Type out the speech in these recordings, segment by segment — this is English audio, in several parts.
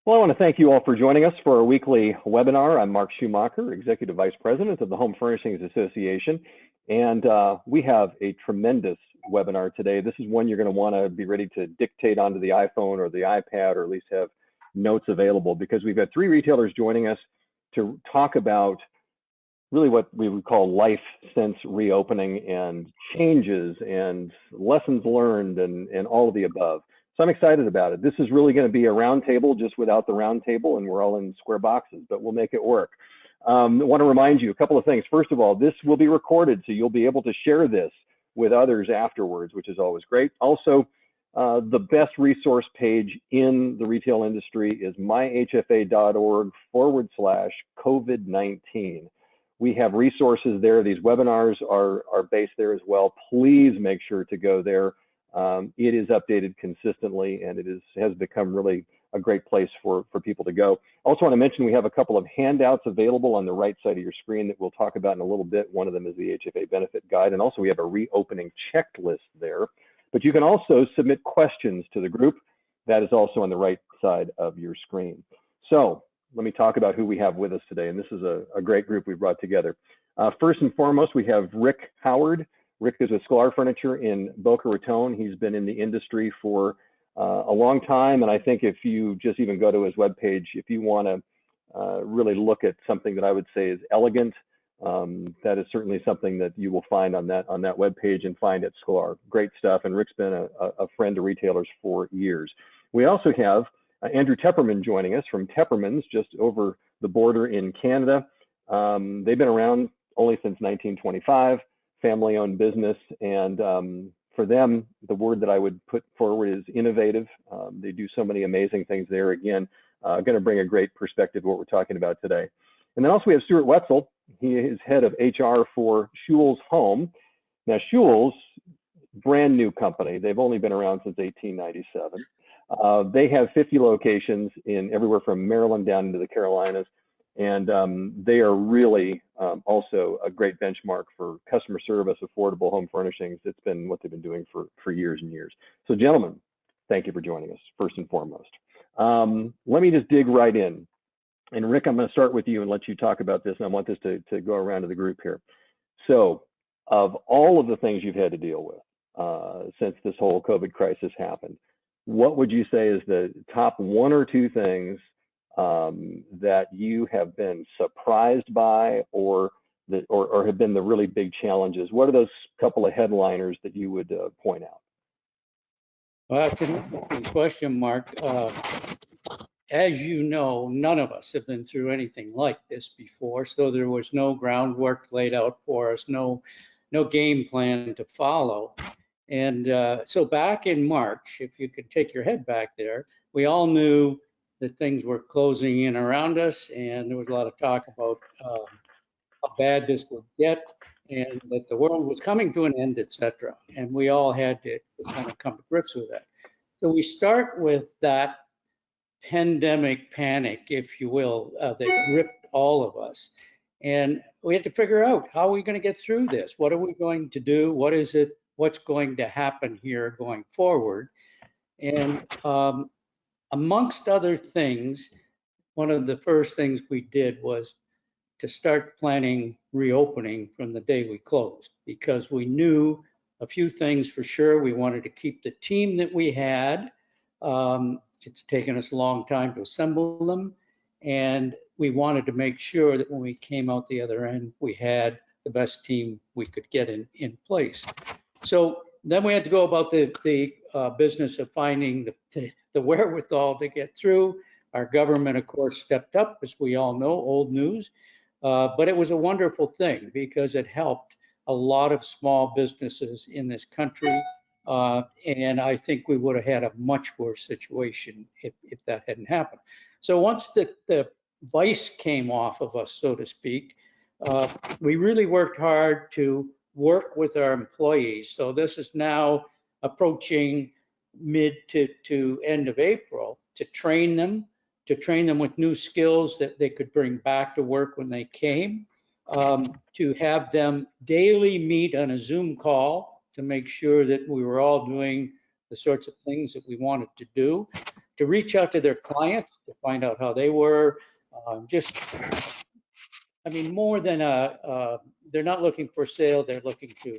Well, I want to thank you all for joining us for our weekly webinar. I'm Mark Schumacher, Executive Vice President of the Home Furnishings Association, and we have a tremendous webinar today. This is one you're going to want to be ready to dictate onto the iPhone or the iPad, or at least have notes available, because we've got three retailers joining us to talk about really what we would call life since reopening, and changes and lessons learned, and all of the above. So I'm excited about it. This is really going to be a round table just without the round table, and we're all in square boxes, but we'll make it work. I want to remind you a couple of things. First of all, this will be recorded, so you'll be able to share this with others afterwards, which is always great. Also, the best resource page in the retail industry is myhfa.org/COVID-19. We have resources there. These webinars are based there as well. Please make sure to go there. It is updated consistently, and it has become really a great place for people to go. I also want to mention we have a couple of handouts available on the right side of your screen that we'll talk about in a little bit. One of them is the HFA benefit guide, and also we have a reopening checklist there. But you can also submit questions to the group. That is also on the right side of your screen. So let me talk about who we have with us today, and this is a great group we brought together. First and foremost, we have Rick Howard. Rick is with Sklar Furniture in Boca Raton. He's been in the industry for a long time, and I think if you just even go to his webpage, if you want to really look at something that I would say is elegant, that is certainly something that you will find on that webpage and find at Sklar. Great stuff, and Rick's been a friend to retailers for years. We also have Andrew Tepperman joining us from Tepperman's just over the border in Canada. They've been around only since 1925. Family-owned business, and for them, the word that I would put forward is innovative. They do so many amazing things there. Again, going to bring a great perspective to what we're talking about today. And then also we have Stuart Whetsell. He is head of HR for Schewels Home. Now, Schewels, brand new company. They've only been around since 1897. They have 50 locations in everywhere from Maryland down into the Carolinas. And they are really also a great benchmark for customer service, affordable home furnishings. It's been what they've been doing for years and years. So gentlemen, thank you for joining us, first and foremost. Let me just dig right in. And Rick, I'm going to start with you and let you talk about this. And I want this to go around to the group here. So of all of the things you've had to deal with since this whole COVID crisis happened, what would you say is the top one or two things that you have been surprised by, or have been the really big challenges? What are those couple of headliners that you would point out? Well, that's an interesting question, Mark. As you know, none of us have been through anything like this before, so there was no groundwork laid out for us, no game plan to follow. And so back in March, if you could take your head back there, we all knew that things were closing in around us, and there was a lot of talk about how bad this would get, and that the world was coming to an end, etc. And we all had to kind of come to grips with that. So we start with that pandemic panic, if you will, that gripped all of us. And we had to figure out, how are we going to get through this? What are we going to do? What's going to happen here going forward? And amongst other things, one of the first things we did was to start planning reopening from the day we closed, because we knew a few things for sure. We wanted to keep the team that we had. It's taken us a long time to assemble them, and we wanted to make sure that when we came out the other end, we had the best team we could get in place. So then we had to go about the business of finding the wherewithal to get through. Our government, of course, stepped up, as we all know, old news. But it was a wonderful thing, because it helped a lot of small businesses in this country. And I think we would have had a much worse situation if that hadn't happened. So once the vice came off of us, so to speak, we really worked hard to work with our employees. So this is now approaching mid to end of April, to train them with new skills that they could bring back to work when they came, to have them daily meet on a Zoom call to make sure that we were all doing the sorts of things that we wanted to do. to reach out to their clients to find out how they were. Just, I mean, more than they're not looking for sale, they're looking to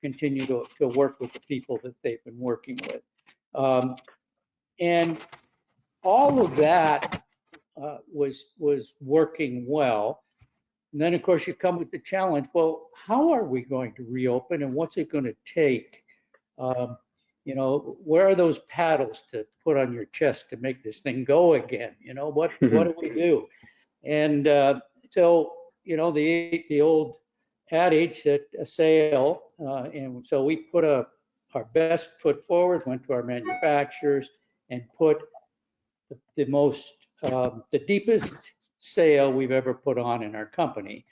continue to work with the people that they've been working with. And all of that was working well. And then, of course, you come with the challenge. Well, how are we going to reopen, and what's it going to take? You know, where are those paddles to put on your chest to make this thing go again? You know, what do we do? And so, you know, the old adage that a sale, and so we put our best foot forward, went to our manufacturers, and put the deepest sale we've ever put on in our company.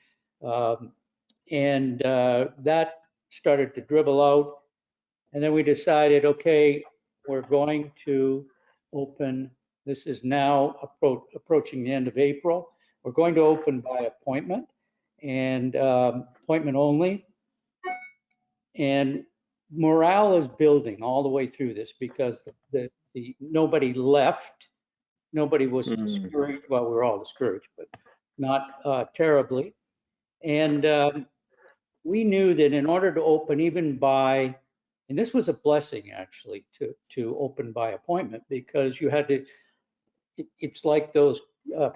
And that started to dribble out. And then we decided, okay, we're going to open, this is now approaching the end of April. We're going to open by appointment and appointment only. And morale is building all the way through this because the nobody left. Nobody was discouraged. Well, we were all discouraged, but not terribly. And we knew that in order to open even by, and this was a blessing actually to open by appointment, because you had to, it's like those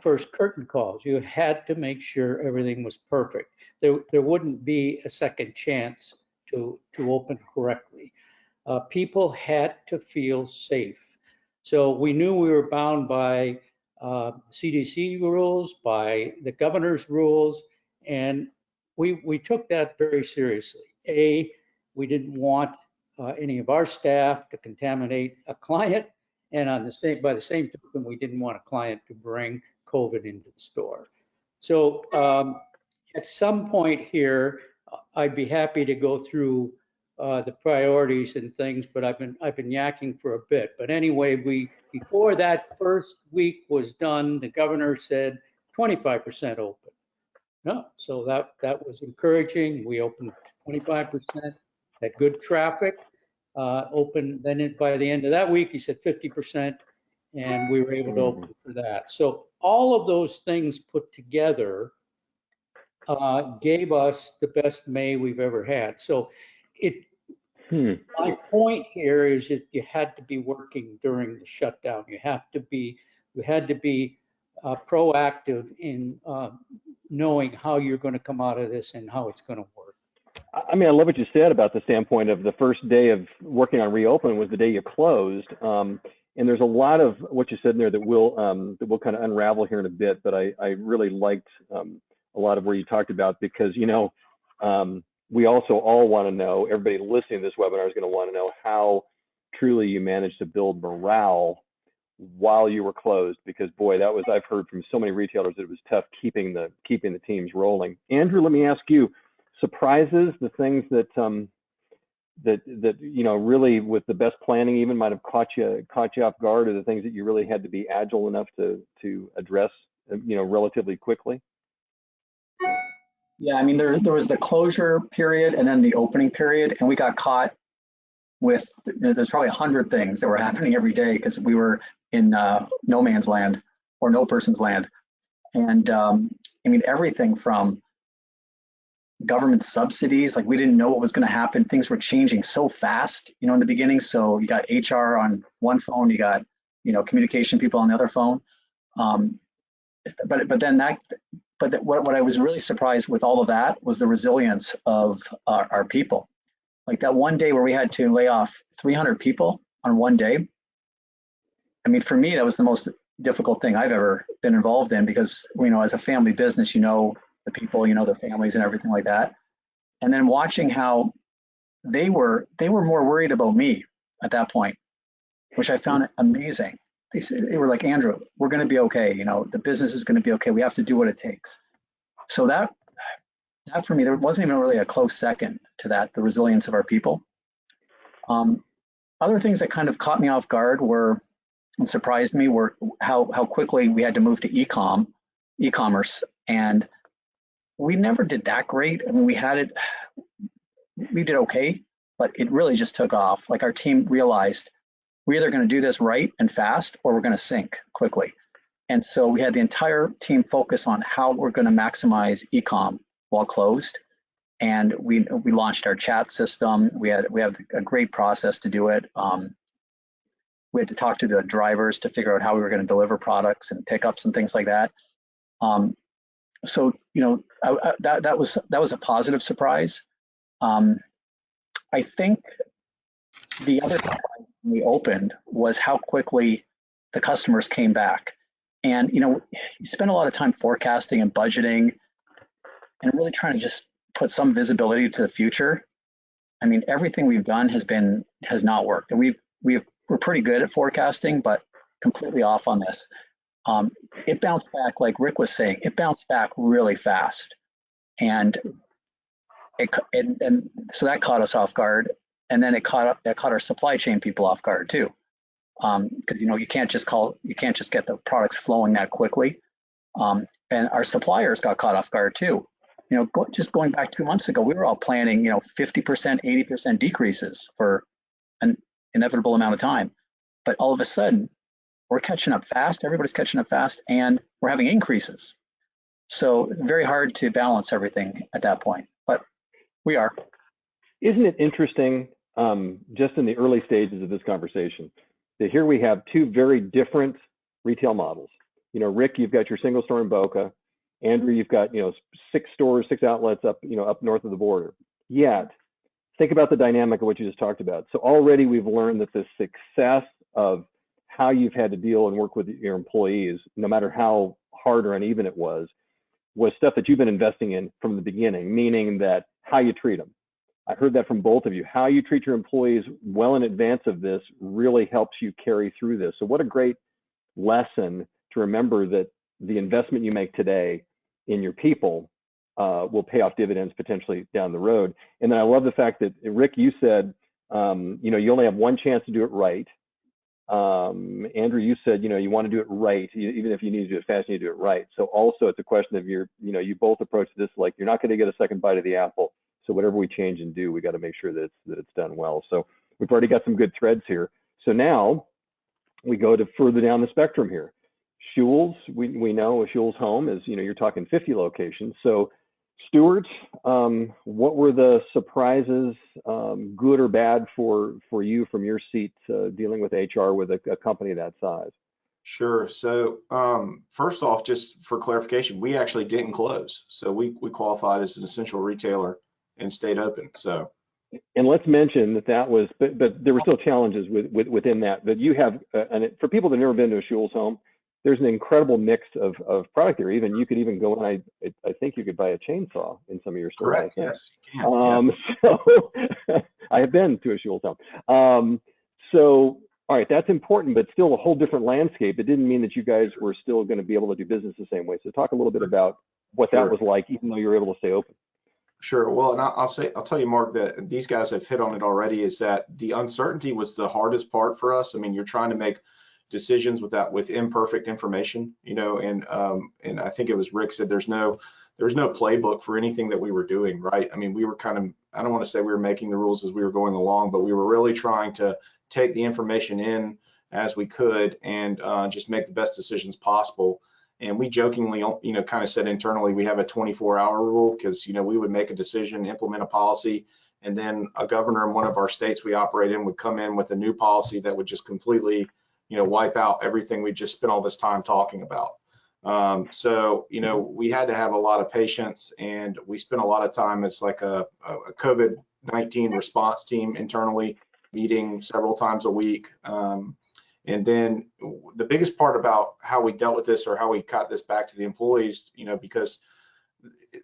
first curtain calls. You had to make sure everything was perfect. There wouldn't be a second chance to open correctly. People had to feel safe. So we knew we were bound by CDC rules, by the governor's rules, and we took that very seriously. We didn't want any of our staff to contaminate a client, and by the same token, we didn't want a client to bring COVID into the store. So at some point here, I'd be happy to go through the priorities and things, but I've been yakking for a bit. But anyway, before that first week was done, the governor said 25% open. No, so that was encouraging. We opened 25%, had good traffic. Open, then by the end of that week, he said 50%, and we were able to open for that. So all of those things put together gave us the best May we've ever had. So my point here is that you had to be working during the shutdown. You had to be proactive in knowing how you're going to come out of this and how it's going to work. I mean, I love what you said about the standpoint of the first day of working on reopening was the day you closed. And there's a lot of what you said in there that we'll kind of unravel here in a bit. But I really liked a lot of where you talked about, because, you know, we also all want to know, everybody listening to this webinar is going to want to know how truly you managed to build morale while you were closed, because boy, that was, I've heard from so many retailers that it was tough keeping the teams rolling. Andrew, let me ask you, surprises, the things that that you know, really with the best planning even might have caught you off guard, or the things that you really had to be agile enough to address, you know, relatively quickly? Yeah, I mean, there was the closure period and then the opening period, and we got caught with, there's probably 100 things that were happening every day because we were in no man's land or no person's land. And I mean, everything from government subsidies, like we didn't know what was going to happen. Things were changing so fast, you know, in the beginning. So you got HR on one phone, you got, you know, communication people on the other phone. But what I was really surprised with all of that was the resilience of our people. Like that one day where we had to lay off 300 people on one day. I mean, for me, that was the most difficult thing I've ever been involved in, because, you know, as a family business, you know, the people, you know, their families and everything like that. And then watching how they were more worried about me at that point, which I found amazing. They were like, Andrew, we're going to be okay. You know, the business is going to be okay. We have to do what it takes. So that for me, there wasn't even really a close second to that, the resilience of our people. Other things that kind of caught me off guard were, and surprised me, were how quickly we had to move to e-commerce. And we never did that great. I mean, we did okay, but it really just took off. Like our team realized we're either going to do this right and fast, or we're going to sink quickly. And so we had the entire team focus on how we're going to maximize e-com while closed. And we launched our chat system. We have a great process to do it. We had to talk to the drivers to figure out how we were going to deliver products and pickups and things like that. So that was a positive surprise. I think the other surprise when we opened was how quickly the customers came back. And you spend a lot of time forecasting and budgeting and really trying to just put some visibility to the future. I mean, everything we've done has not worked, and we're pretty good at forecasting, but completely off on this. It bounced back, like Rick was saying, it bounced back really fast, and so that caught us off guard, and then that caught our supply chain people off guard too, because you can't just get the products flowing that quickly, and our suppliers got caught off guard too. Just going back 2 months ago, we were all planning 50%, 80% decreases for an inevitable amount of time, but all of a sudden we're catching up fast. Everybody's catching up fast, and we're having increases. So very hard to balance everything at that point, but we are. Isn't it interesting, just in the early stages of this conversation, that here we have two very different retail models. Rick, you've got your single store in Boca. Andrew, you've got 6 stores, 6 outlets up up north of the border. Yet, think about the dynamic of what you just talked about. So already we've learned that the success of how you've had to deal and work with your employees, no matter how hard or uneven it was stuff that you've been investing in from the beginning, meaning that how you treat them. I heard that from both of you. How you treat your employees well in advance of this really helps you carry through this. So what a great lesson to remember, that the investment you make today in your people will pay off dividends potentially down the road. And then I love the fact that, Rick, you said, you only have one chance to do it right. Andrew, you said, you want to do it right, even if you need to do it fast, you need to do it right. So also it's a question of you both approach this like you're not going to get a second bite of the apple. So whatever we change and do, we got to make sure that it's done well. So we've already got some good threads here. So now we go to further down the spectrum here. Schewels, we know a Schewels home is, you're talking 50 locations. So Stuart, what were the surprises, good or bad for you from your seat dealing with HR with a company that size? Sure. So first off, just for clarification, we actually didn't close. So we qualified as an essential retailer and stayed open. So. And let's mention that was, but there were still challenges within that. But you have, and for people that have never been to a Schewels home, there's an incredible mix of product there. Even you could even go and I think you could buy a chainsaw in some of your stores. Correct. Yes, you can. So I have been to a Schewels home. So all right, that's important, but still a whole different landscape. It didn't mean that you guys were still going to be able to do business the same way. So talk a little bit about what that was like, even though you were able to stay open. Sure. Well, and I'll tell you, Mark, that these guys have hit on it already, is that the uncertainty was the hardest part for us. I mean, you're trying to make decisions with imperfect information, and I think it was Rick said there's no playbook for anything that we were doing, right? I mean, we were kind of, I don't want to say we were making the rules as we were going along, but we were really trying to take the information in as we could and just make the best decisions possible. And we jokingly, kind of said internally, we have a 24-hour rule, because, we would make a decision, implement a policy, and then a governor in one of our states we operate in would come in with a new policy that would just completely, wipe out everything we just spent all this time talking about. So, we had to have a lot of patience, and we spent a lot of time as like a COVID-19 response team internally, meeting several times a week. And then the biggest part about how we dealt with this, or how we got this back to the employees, because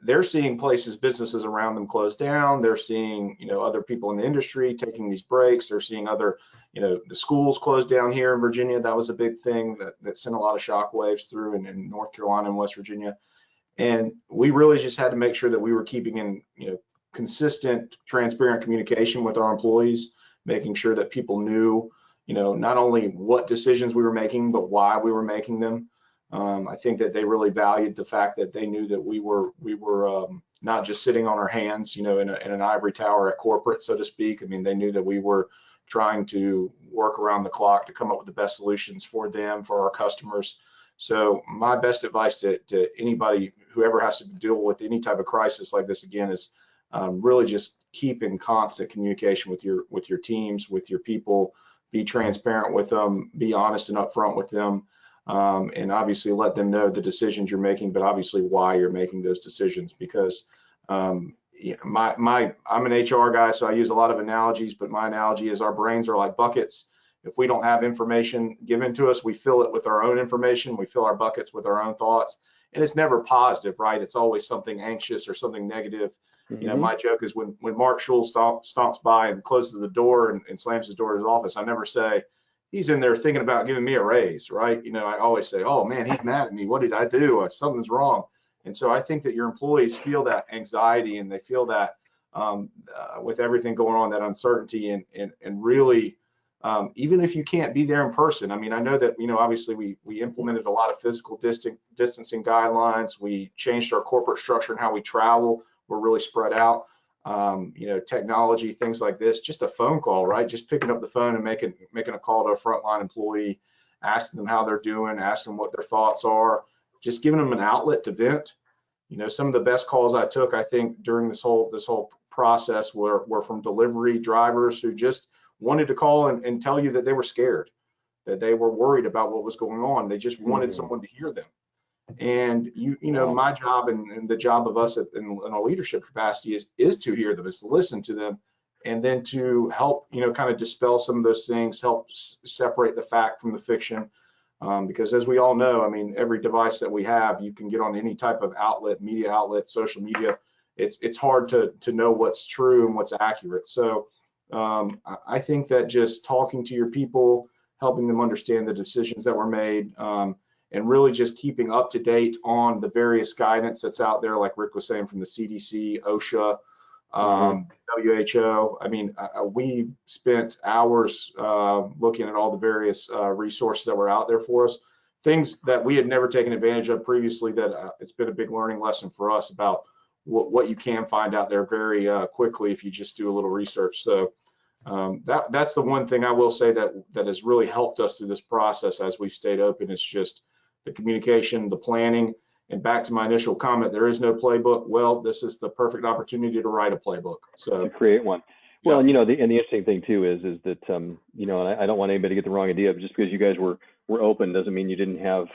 they're seeing businesses around them close down. They're seeing, other people in the industry taking these breaks. They're seeing other, the schools closed down here in Virginia. That was a big thing that sent a lot of shock waves through in North Carolina and West Virginia. And we really just had to make sure that we were keeping in, consistent, transparent communication with our employees, making sure that people knew, not only what decisions we were making, but why we were making them. I think that they really valued the fact that they knew that we were not just sitting on our hands, in an ivory tower at corporate, so to speak. I mean, they knew that we were trying to work around the clock to come up with the best solutions for them, for our customers. So my best advice to anybody who ever has to deal with any type of crisis like this again is really just keep in constant communication with your teams, with your people. Be transparent with them, be honest and upfront with them, and obviously let them know the decisions you're making, but obviously why you're making those decisions. Because I'm an HR guy, so I use a lot of analogies, but my analogy is our brains are like buckets. If we don't have information given to us, we fill it with our own information. We fill our buckets with our own thoughts, and it's never positive, right? It's always something anxious or something negative. You know, my joke is when Mark Schewels stomps by and closes the door and slams his door to his office, I never say, he's in there thinking about giving me a raise, right? You know, I always say, oh man, he's mad at me. What did I do? Something's wrong. And so I think that your employees feel that anxiety, and they feel that with everything going on, that uncertainty, and really, even if you can't be there in person. I mean, I know that, you know, obviously we implemented a lot of physical distancing guidelines. We changed our corporate structure and how we travel. We're really spread out. You know, technology, things like this, just a phone call, right? Just picking up the phone and making a call to a frontline employee, asking them how they're doing, asking them what their thoughts are, just giving them an outlet to vent. You know, some of the best calls I took, I think, during this whole process were from delivery drivers who just wanted to call and tell you that they were scared, that they were worried about what was going on. They just wanted someone to hear them. And you know, my job and the job of us in a leadership capacity is to hear them, is to listen to them, and then to help, you know, kind of dispel some of those things, help separate the fact from the fiction. Because as we all know, I mean, every device that we have, you can get on any type of outlet, media outlet, social media. It's hard to know what's true and what's accurate. So I think that just talking to your people, helping them understand the decisions that were made, and really just keeping up to date on the various guidance that's out there, like Rick was saying, from the CDC, OSHA, WHO. I mean, we spent hours looking at all the various resources that were out there for us, things that we had never taken advantage of previously, that it's been a big learning lesson for us about what you can find out there very quickly if you just do a little research. So that's the one thing I will say that has really helped us through this process as we've stayed open. It's just the communication, the planning. And back to my initial comment, there is no playbook. Well, this is the perfect opportunity to write a playbook. So to create one. Well, and you know, the interesting thing too is that you know, and I don't want anybody to get the wrong idea, but just because you guys were open doesn't mean you didn't have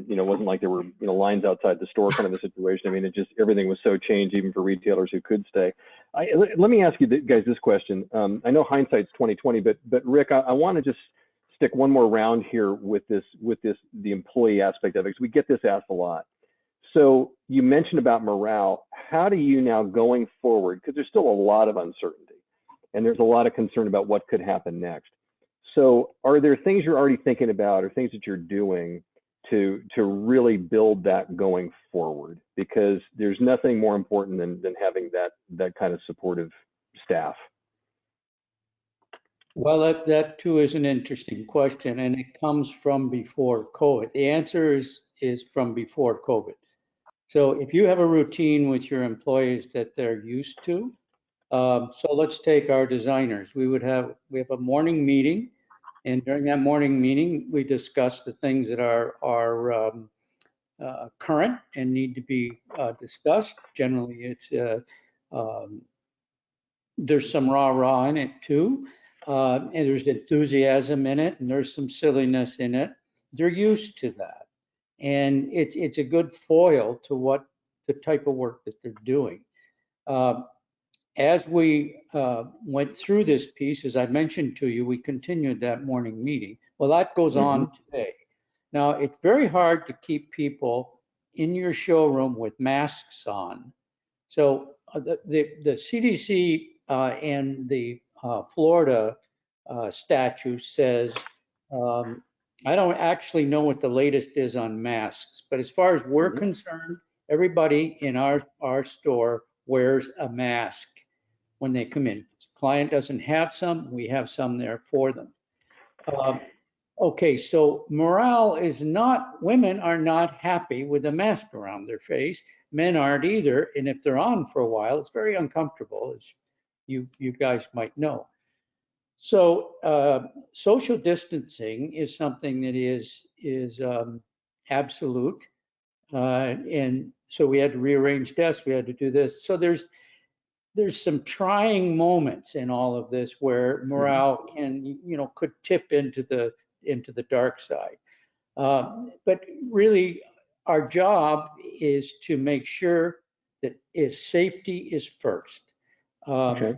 you know, it wasn't like there were, you know, lines outside the store kind of a situation. I mean, it just, everything was so changed, even for retailers who could stay. Let me ask you guys this question. I know hindsight's 2020, but Rick, I want to just stick one more round here with the employee aspect of it, because we get this asked a lot. So you mentioned about morale. How do you now, going forward, because there's still a lot of uncertainty and there's a lot of concern about what could happen next. So are there things you're already thinking about, or things that you're doing to really build that going forward? Because there's nothing more important than having that kind of supportive staff. Well, that too is an interesting question, and it comes from before COVID. The answer is from before COVID. So if you have a routine with your employees that they're used to, so let's take our designers. We have a morning meeting, and during that morning meeting, we discuss the things that are current and need to be discussed. Generally, it's there's some rah-rah in it too, and there's enthusiasm in it, and there's some silliness in it. They're used to that. And it's a good foil to what the type of work that they're doing. As we went through this piece, as I mentioned to you, we continued that morning meeting. Well, that goes on today. Now, it's very hard to keep people in your showroom with masks on. So the CDC and the Florida statute says, I don't actually know what the latest is on masks, but as far as we're concerned, everybody in our store wears a mask when they come in. If the client doesn't have some, we have some there for them. Okay, so morale is not, women are not happy with a mask around their face. Men aren't either, and if they're on for a while, it's very uncomfortable, as you guys might know. So social distancing is something that is absolute. And so we had to rearrange desks, we had to do this. So there's some trying moments in all of this where morale can, could tip into the dark side. But really, our job is to make sure that safety is first. Okay.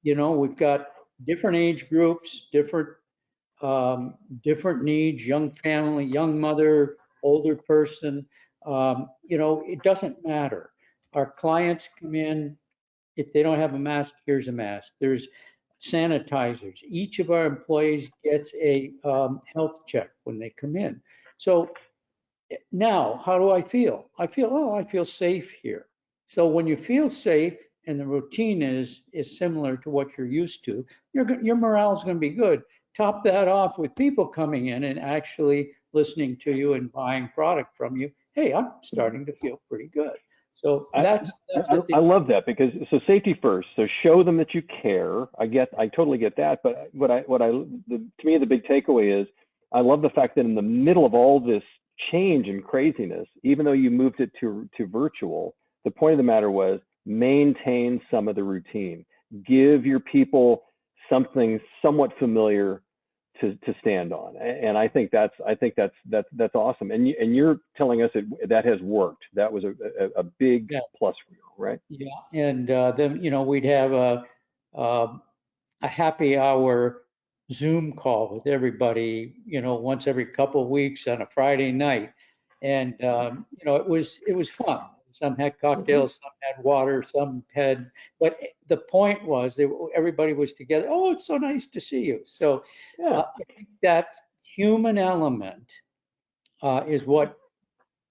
We've got different age groups, different needs, young family, young mother, older person. It doesn't matter. Our clients come in, if they don't have a mask, here's a mask. There's sanitizers. Each of our employees gets a health check when they come in. So now, how do I feel? I feel safe here. So when you feel safe and the routine is similar to what you're used to, your morale is going to be good. Top that off with people coming in and actually listening to you and buying product from you. Hey, I'm starting to feel pretty good. So that's I love that, because so safety first. So show them that you care. I totally get that. But to me, the big takeaway is I love the fact that in the middle of all this change and craziness, even though you moved it to virtual, the point of the matter was maintain some of the routine. Give your people something somewhat familiar to stand on, and I think that's awesome. And you're telling us that has worked. That was a big plus for you, right? Yeah, and then we'd have a happy hour Zoom call with everybody, once every couple of weeks on a Friday night, and it was fun. Some had cocktails, some had water, some had. But the point was that everybody was together. Oh, it's so nice to see you. So I think that human element is what.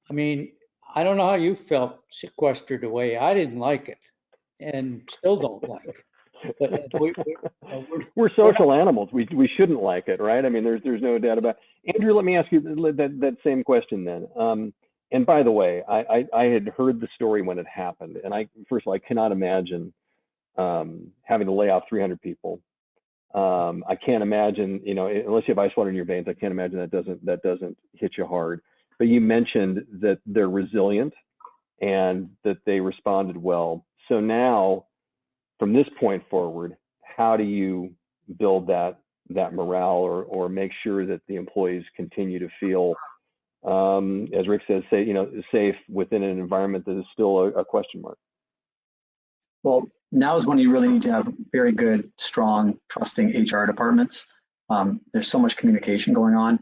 I mean, I don't know how you felt sequestered away. I didn't like it, and still don't like it. But we're social animals. We shouldn't like it, right? I mean, there's no doubt about it. Andrew, let me ask you that same question then. And by the way, I had heard the story when it happened, and first of all, I cannot imagine having to lay off 300 people. I can't imagine, unless you have ice water in your veins, I can't imagine that doesn't hit you hard. But you mentioned that they're resilient and that they responded well. So now, from this point forward, how do you build that morale or make sure that the employees continue to feel, as Rick says, safe within an environment that is still a question mark? Well, now is when you really need to have very good, strong, trusting HR departments. There's so much communication going on.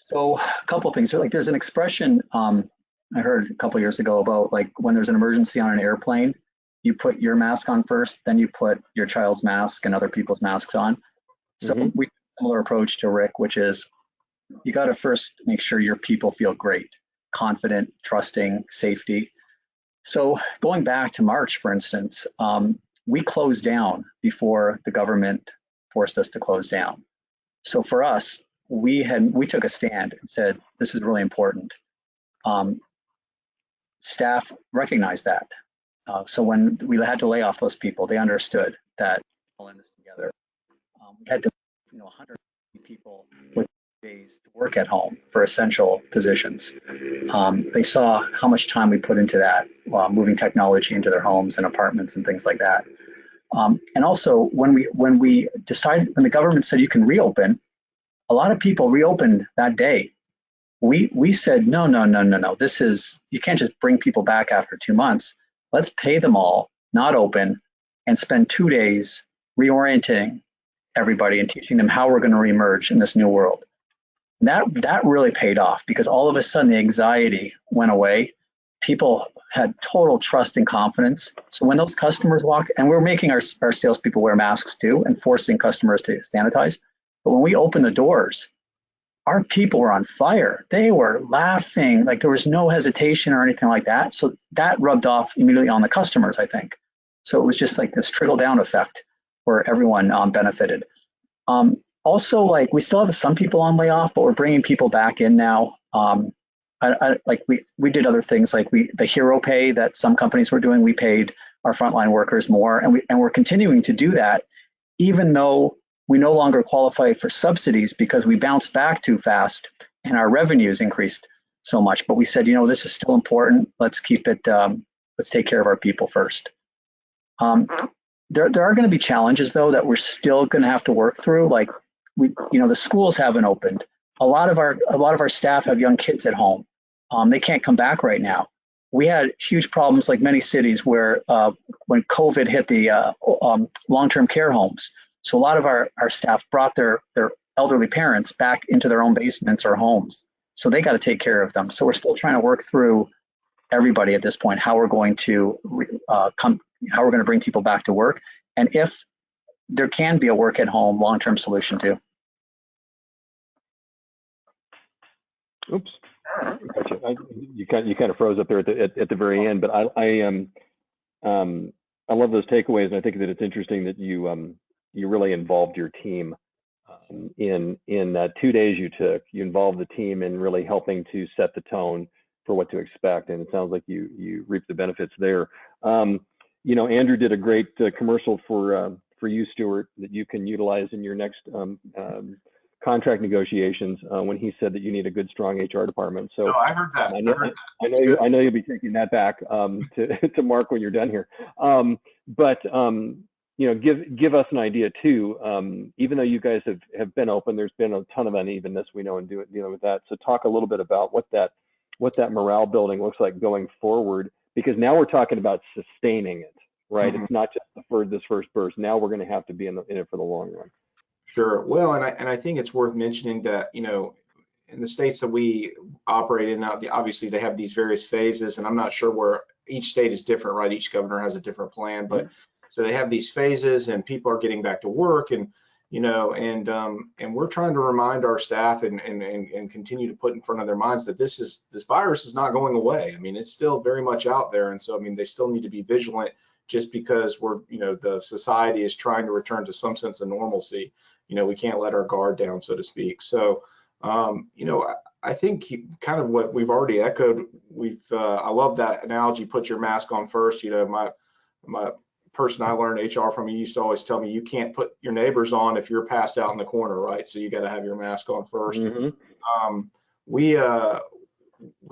So a couple of things. There's an expression I heard a couple of years ago about when there's an emergency on an airplane, you put your mask on first, then you put your child's mask and other people's masks on. So we have a similar approach to Rick, which is you got to first make sure your people feel great, confident, trusting, safety. So going back to March, for instance, we closed down before the government forced us to close down. So for us, we took a stand and said, this is really important. Staff recognized that. So when we had to lay off those people, they understood that we're in this together. We had to, 100 people with days to work at home for essential positions. They saw how much time we put into that, moving technology into their homes and apartments and things like that. And also, when the government said you can reopen, a lot of people reopened that day. We said no. You can't just bring people back after 2 months. Let's pay them all, not open, and spend 2 days reorienting everybody and teaching them how we're going to reemerge in this new world. That really paid off, because all of a sudden the anxiety went away. People had total trust and confidence. So when those customers walked, and we're making our salespeople wear masks too and forcing customers to sanitize. But when we opened the doors, our people were on fire. They were laughing, there was no hesitation or anything like that. So that rubbed off immediately on the customers, I think. So it was just this trickle down effect where everyone benefited. Also, we still have some people on layoff, but we're bringing people back in now. We did other things the hero pay that some companies were doing. We paid our frontline workers more, and we're continuing to do that, even though we no longer qualify for subsidies because we bounced back too fast and our revenues increased so much. But we said, this is still important. Let's keep it, let's take care of our people first. There are going to be challenges though that we're still going to have to work through. Like the schools haven't opened. A lot of our staff have young kids at home. They can't come back right now. We had huge problems like many cities where when COVID hit the long-term care homes. So a lot of our staff brought their elderly parents back into their own basements or homes. So they got to take care of them. So we're still trying to work through everybody at this point, how we're going to bring people back to work, and if there can be a work at home long-term solution too. Oops, gotcha. You kind of froze up there at the very end, but I love those takeaways, and I think that it's interesting that you really involved your team in 2 days you took. You involved the team in really helping to set the tone for what to expect, and it sounds like you reaped the benefits there. Andrew did a great commercial for you, Stuart, that you can utilize in your next contract negotiations when he said that you need a good, strong HR department. So I heard that. I know you'll be taking that back to Mark when you're done here. But give us an idea too. Even though you guys have been open, there's been a ton of unevenness we know in dealing with that. So talk a little bit about what that morale building looks like going forward, because now we're talking about sustaining it, right? Mm-hmm. It's not just this first burst. Now we're going to have to be in it for the long run. Sure. Well, and I think it's worth mentioning that, in the states that we operate in, obviously they have these various phases, and I'm not sure where each state is different, right? Each governor has a different plan, but mm-hmm. So they have these phases, and people are getting back to work, and we're trying to remind our staff and continue to put in front of their minds that this virus is not going away. I mean, it's still very much out there, and so I mean they still need to be vigilant. Just because the society is trying to return to some sense of normalcy, we can't let our guard down, so to speak. So, I think kind of what we've already echoed. I love that analogy. Put your mask on first. My person I learned HR from, he used to always tell me, you can't put your neighbors on if you're passed out in the corner, right? So you got to have your mask on first. Mm-hmm. We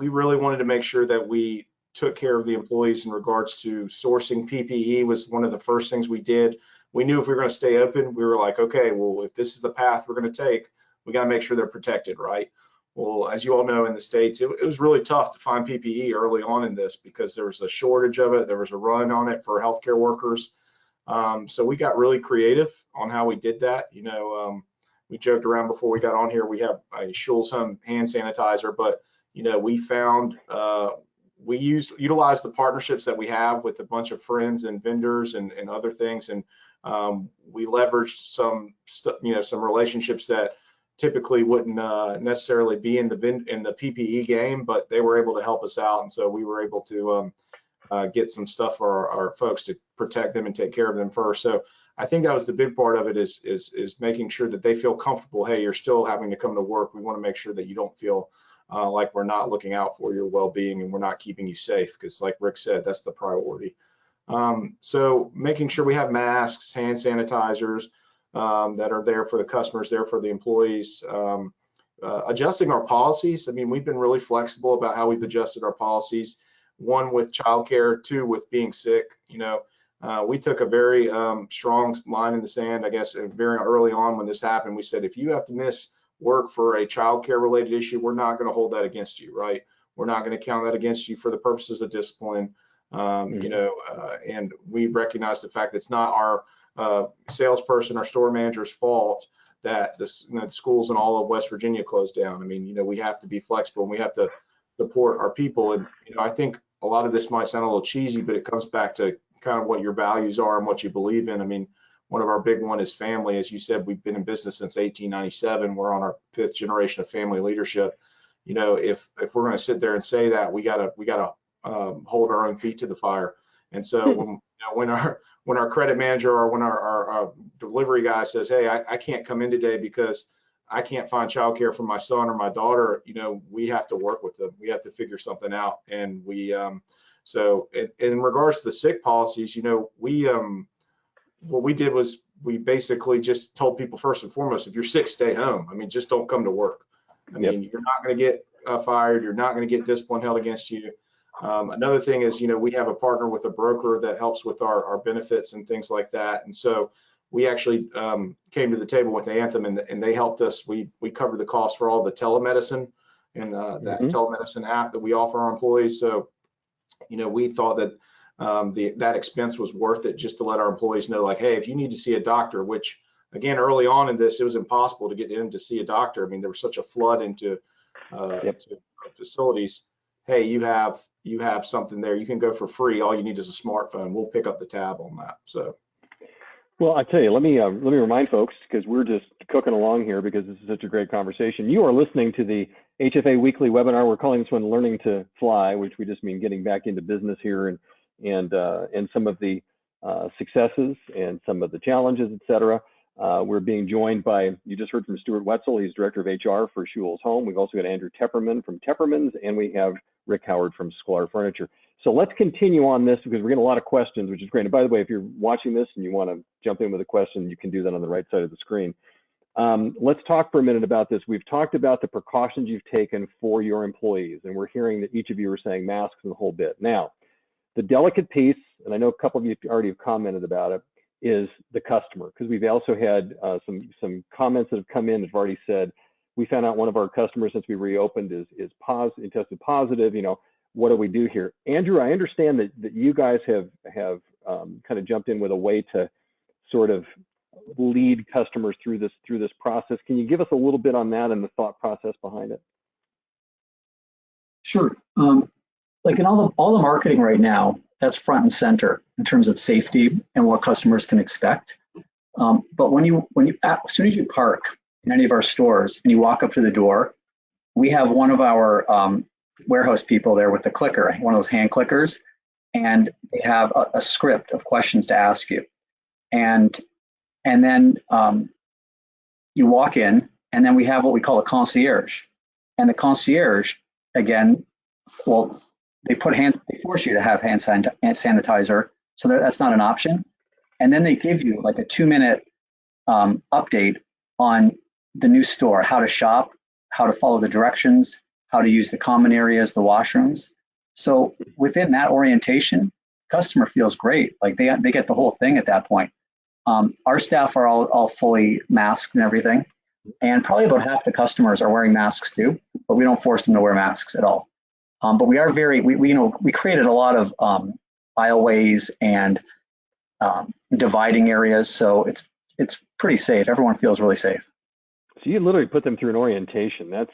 really wanted to make sure that we took care of the employees in regards to sourcing PPE. Was one of the first things we did. We knew if we were going to stay open, we were like, okay, well, if this is the path we're going to take, we got to make sure they're protected, right? Well, as you all know, in the States, it was really tough to find PPE early on in this because there was a shortage of it. There was a run on it for healthcare workers. So we got really creative on how we did that. We joked around before we got on here. We have a Schewels home hand sanitizer, but we found we utilize the partnerships that we have with a bunch of friends and vendors and other things, and we leveraged some relationships that typically wouldn't necessarily be in the PPE game, but they were able to help us out, and so we were able to get some stuff for our folks to protect them and take care of them first. So I think that was the big part of it is making sure that they feel comfortable. Hey, you're still having to come to work. We want to make sure that you don't feel like we're not looking out for your well-being and we're not keeping you safe, because like Rick said, that's the priority. So making sure we have masks, hand sanitizers that are there for the customers, there for the employees, adjusting our policies. I mean, we've been really flexible about how we've adjusted our policies. One, with childcare, two, with being sick. We took a very strong line in the sand, I guess, very early on when this happened. We said, if you have to miss work for a childcare related issue, we're not going to hold that against you, right? We're not going to count that against you for the purposes of discipline. And we recognize the fact that it's not our salesperson or store manager's fault that the schools in all of West Virginia closed down. I mean, we have to be flexible and we have to support our people. And, I think a lot of this might sound a little cheesy, but it comes back to kind of what your values are and what you believe in. I mean, one of our big one is family. As you said, we've been in business since 1897. We're on our 5th generation of family leadership. If we're going to sit there and say that, we gotta hold our own feet to the fire. And so when our credit manager or when our delivery guy says, hey, I can't come in today because I can't find childcare for my son or my daughter, we have to work with them. We have to figure something out. And so in regards to the sick policies, what we did was we basically just told people first and foremost, if you're sick, stay home. I mean, just don't come to work. I mean, you're not going to get fired. You're not going to get discipline held against you. Another thing is, we have a partner with a broker that helps with our benefits and things like that. And so we actually came to the table with Anthem, and they helped us. We covered the cost for all the telemedicine and that telemedicine app that we offer our employees. So, we thought that that expense was worth it, just to let our employees know, like, hey, if you need to see a doctor, which again, early on in this, it was impossible to get in to see a doctor. I mean, there was such a flood into to facilities. Hey, you have something there. You can go for free. All you need is a smartphone. We'll pick up the tab on that. So. Well, I tell you, let me remind folks, because we're just cooking along here because this is such a great conversation. You are listening to the HFA weekly webinar. We're calling this one "Learning to Fly," which we just mean getting back into business here, and some of the successes and some of the challenges, et cetera. We're being joined by, you just heard from Stuart Whetsell. He's Director of HR for Schewels Home. We've also got Andrew Tepperman from Tepperman's, and we have Rick Howard from Sklar Furniture. So let's continue on this because we're getting a lot of questions, which is great. And by the way, if you're watching this and you want to jump in with a question, you can do that on the right side of the screen. Let's talk for a minute about this. We've talked about the precautions you've taken for your employees, and we're hearing that each of you are saying masks and the whole bit. Now, the delicate piece, and I know a couple of you already have commented about it, is the customer, because we've also had some comments that have come in that have already said, we found out one of our customers since we reopened is tested positive. What do we do here? Andrew, I understand that you guys have kind of jumped in with a way to sort of lead customers through this process. Can you give us a little bit on that and the thought process behind it? Sure. Like in all the marketing right now, that's front and center in terms of safety and what customers can expect. But as soon as you park in any of our stores and you walk up to the door, we have one of our warehouse people there with the clicker, one of those hand clickers, and they have a script of questions to ask you. And then you walk in, and then we have what we call a concierge. And the concierge, again, well, they force you to have hand sanitizer, so that's not an option. And then they give you like a 2-minute update on the new store, how to shop, how to follow the directions, how to use the common areas, the washrooms. So within that orientation, customer feels great. Like they get the whole thing at that point. Our staff are all fully masked and everything. And probably about half the customers are wearing masks too, but we don't force them to wear masks at all. But we are we created a lot of aisleways and dividing areas, so it's pretty safe. Everyone feels really safe. So you literally put them through an orientation. That's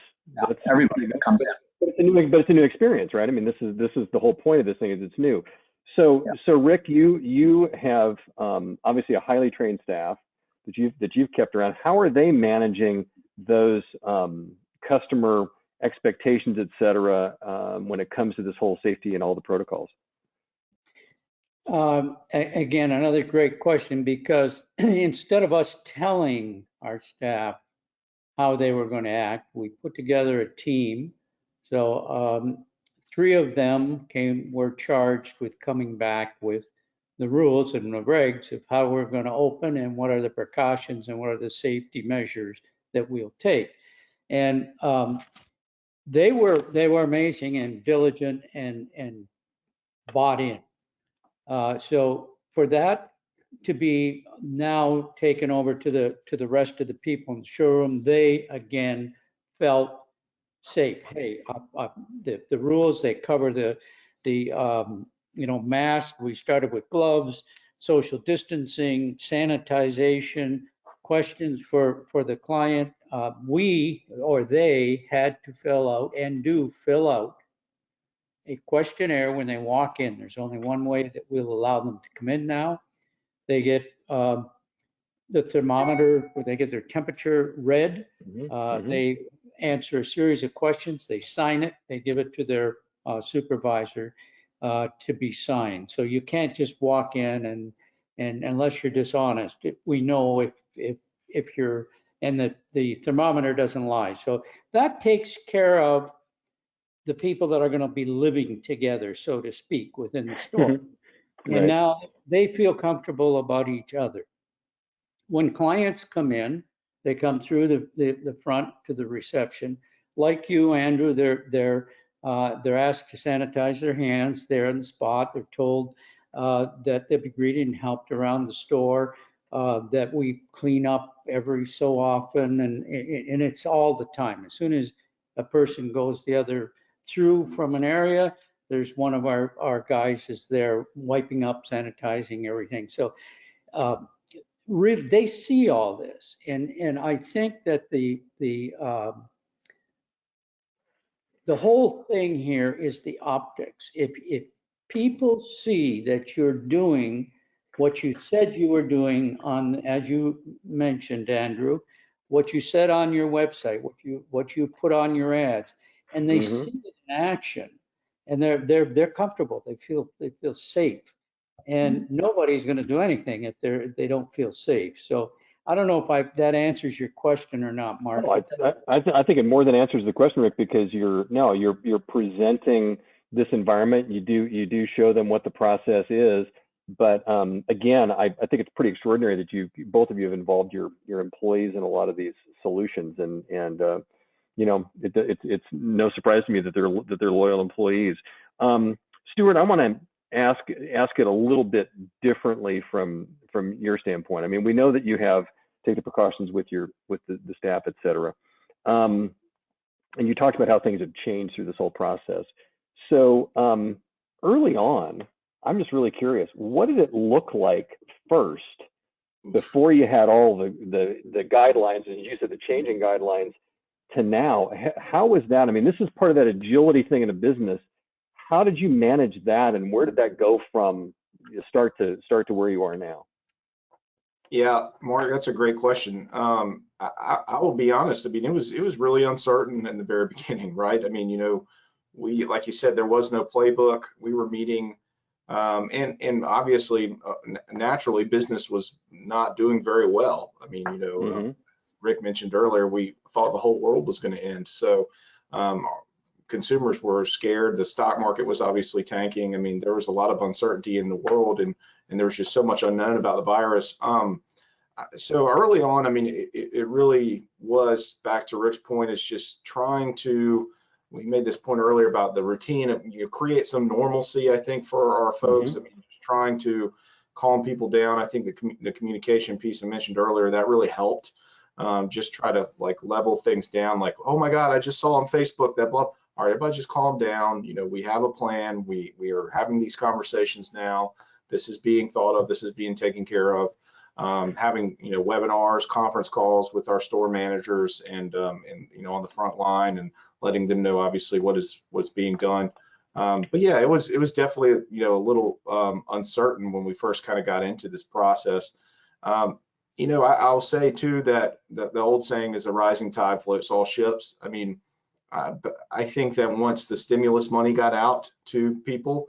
everybody that comes in. But it's a new experience, right? I mean, this is the whole point of this thing, is it's new. So so Rick, you have obviously a highly trained staff that you've kept around. How are they managing those customer expectations, et cetera, when it comes to this whole safety and all the protocols? Again, another great question, because instead of us telling our staff how they were going to act, we put together a team. So 3 of them were charged with coming back with the rules and the regs of how we're going to open and what are the precautions and what are the safety measures that we'll take. And they were amazing and diligent and bought in. So for that to be now taken over to the rest of the people in the showroom, they again felt safe. Hey, the rules, they cover the mask. We started with gloves, social distancing, sanitization, questions for the client. They had to fill out and do fill out a questionnaire when they walk in. There's only one way that we'll allow them to come in now. They get the thermometer, where they get their temperature read. They answer a series of questions. They sign it. They give it to their supervisor to be signed. So you can't just walk in and unless you're dishonest. We know if you're, and the thermometer doesn't lie. So that takes care of the people that are going to be living together, so to speak, within the store. Right. And now they feel comfortable about each other. when clients come in, they come through the front to the reception. Like you, Andrew, they're asked to sanitize their hands. They're on the spot. They're told that they'll be greeted and helped around the store, that we clean up every so often, and it's all the time. As soon as a person goes through from an area, there's one of our guys is there wiping up, sanitizing everything. So they see all this, and I think that the whole thing here is the optics. If people see that you're doing what you said you were doing on, as you mentioned, Andrew, what you said on your website, what you put on your ads, and they see it in action, and they're comfortable. They feel safe, and nobody's going to do anything if they don't feel safe. So I don't know if that answers your question or not, Mark. Oh, I think it more than answers the question, Rick, because you're presenting this environment. You do show them what the process is. But again, I think it's pretty extraordinary that both of you have involved your employees in a lot of these solutions, and you know, it's no surprise to me that they're loyal employees. Stuart, I want to ask it a little bit differently from your standpoint. I mean, we know that you have taken precautions with the staff, et cetera, and you talked about how things have changed through this whole process. So early on, I'm just really curious, what did it look like first before you had all the guidelines, and you said the changing guidelines, to now? How was that? I mean, this is part of that agility thing in a business. How did you manage that, and where did that go from start to where you are now? Yeah, Mark, that's a great question. I will be honest. I mean, it was really uncertain in the very beginning, right? I mean, you know, like you said, there was no playbook. We were meeting, and obviously, naturally, business was not doing very well. I mean, you know, Rick mentioned earlier, we thought the whole world was going to end. So consumers were scared. The stock market was obviously tanking. I mean, there was a lot of uncertainty in the world, and there was just so much unknown about the virus. So early on, I mean, it really was, back to Rick's point, is just trying to, we made this point earlier about the routine, you create some normalcy, I think, for our folks. I mean, trying to calm people down. I think the communication piece I mentioned earlier, that really helped. Just try to like level things down, like, oh my God, I just saw on Facebook that blah. All right, everybody just calm down. You know, we have a plan. We are having these conversations now. This is being thought of. This is being taken care of. Having, you know, webinars, conference calls with our store managers and you know, on the front line, and letting them know obviously what's being done. But yeah, it was definitely, you know, a little uncertain when we first kind of got into this process. You know, I'll say too that the old saying is a rising tide floats all ships. I mean, I think that once the stimulus money got out to people,